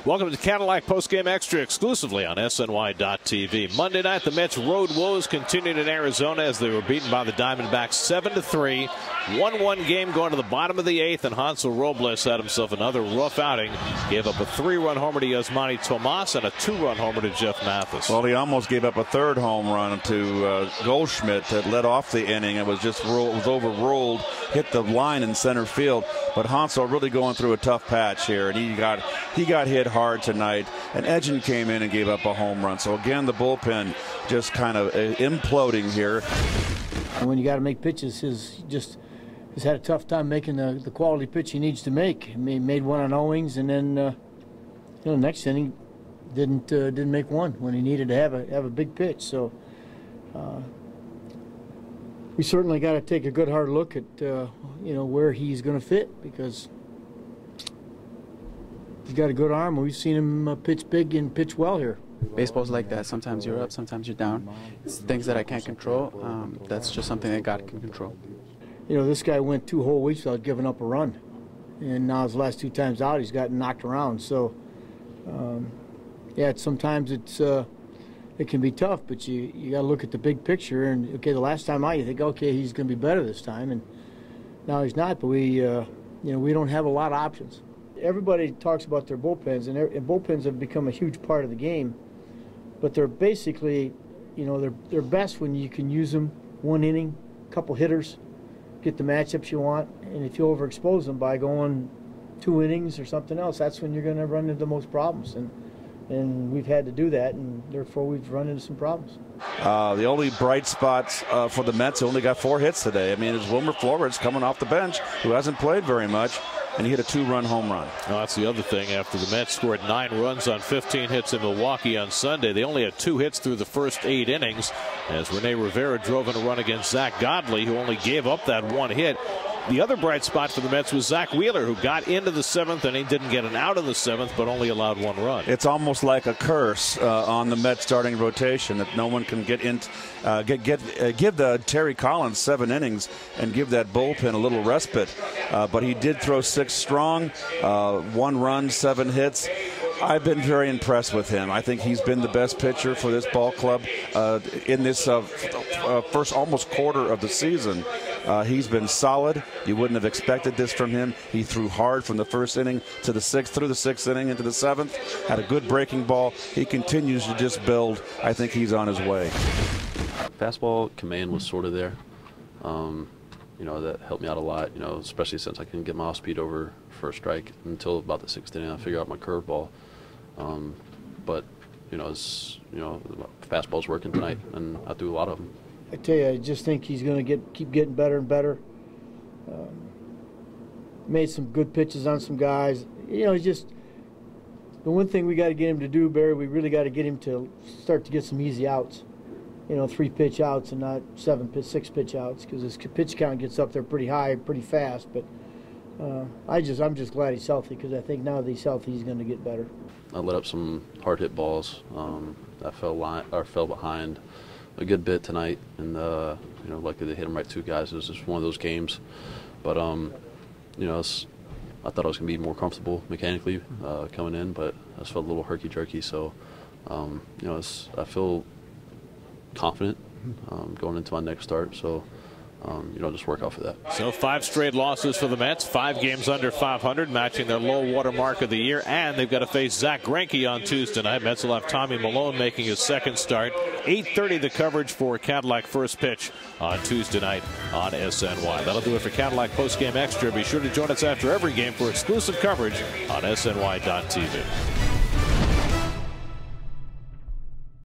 Welcome to Cadillac Post Game Extra exclusively on SNY.TV. Monday night, the Mets' road woes continued in Arizona as they were beaten by the Diamondbacks 7-3. 1-1 game going to the bottom of the eighth, and Hansel Robles had himself another rough outing. Gave up a 3-run homer to Yasmani Tomas and a 2-run homer to Jeff Mathis. Well, he almost gave up a third home run to Goldschmidt that led off the inning. It was just overruled, hit the line in center field. But Hansel really going through a tough patch here, and he got hit hard tonight. And Edgin came in and gave up a home run. So again, the bullpen just kind of imploding here. And when you got to make pitches, he's had a tough time making the quality pitch he needs to make. He made one on Owings, and then next inning didn't make one when he needed to have a big pitch. So we certainly got to take a good hard look at where he's going to fit, because he's got a good arm. We've seen him pitch big and pitch well here. Baseball's like that. Sometimes you're up, sometimes you're down. It's things that I can't control. That's just something that God can control. This guy went 2 whole weeks without giving up a run, and now his last 2 times out, he's gotten knocked around. So, sometimes it can be tough, but you got to look at the big picture. And okay, the last time out, you think, okay, he's going to be better this time, and now he's not. But we don't have a lot of options. Everybody talks about their bullpens, and bullpens have become a huge part of the game. But they're basically, they're best when you can use them 1 inning, couple hitters, get the matchups you want. And if you overexpose them by going 2 innings or something else, that's when you're going to run into the most problems. And we've had to do that, and therefore we've run into some problems. The only bright spots for the Mets, only got 4 hits today. I mean, it's Wilmer Flores coming off the bench, who hasn't played very much, and he hit a 2-run home run. Well, that's the other thing. After the Mets scored 9 runs on 15 hits in Milwaukee on Sunday, they only had 2 hits through the first 8 innings, as Rene Rivera drove in a run against Zach Godley, who only gave up that 1 hit. The other bright spot for the Mets was Zach Wheeler, who got into the 7th inning, didn't get an out in the 7th, but only allowed 1 run. It's almost like a curse on the Mets starting rotation that no one can get in, give the Terry Collins 7 innings and give that bullpen a little respite. But he did throw 6 strong, 1 run, 7 hits. I've been very impressed with him. I think he's been the best pitcher for this ball club in this first almost quarter of the season. He's been solid. You wouldn't have expected this from him. He threw hard from the 1st inning to the 6th, through the 6th inning into the 7th. Had a good breaking ball. He continues to just build. I think he's on his way. Fastball command was sort of there. That helped me out a lot, especially since I couldn't get my off speed over for a strike until about the 6th inning. I figured out my curveball. But fastball's working tonight, and I threw a lot of them. I tell you, I just think he's going to keep getting better and better. Made some good pitches on some guys. The one thing we got to get him to do, Barry, we really got to get him to start to get some easy outs. 3 pitch outs and not 6 pitch outs, because his pitch count gets up there pretty high, pretty fast. But I'm just glad he's healthy, because I think now that he's healthy, he's going to get better. I let up some hard hit balls. I fell behind a good bit tonight, and luckily they hit him right 2 guys. It was just one of those games, but I thought I was gonna be more comfortable mechanically coming in, but I just felt a little herky-jerky. So I feel confident going into my next start. So just work out for that. So 5 straight losses for the Mets, 5 games under 500, matching their low water mark of the year, and they've got to face Zach Greinke on Tuesday night. Mets will have Tommy Malone making his 2nd start. 8:30 the coverage for Cadillac First Pitch on Tuesday night on SNY. That'll do it for Cadillac Post Game Extra. Be sure to join us after every game for exclusive coverage on SNY.TV.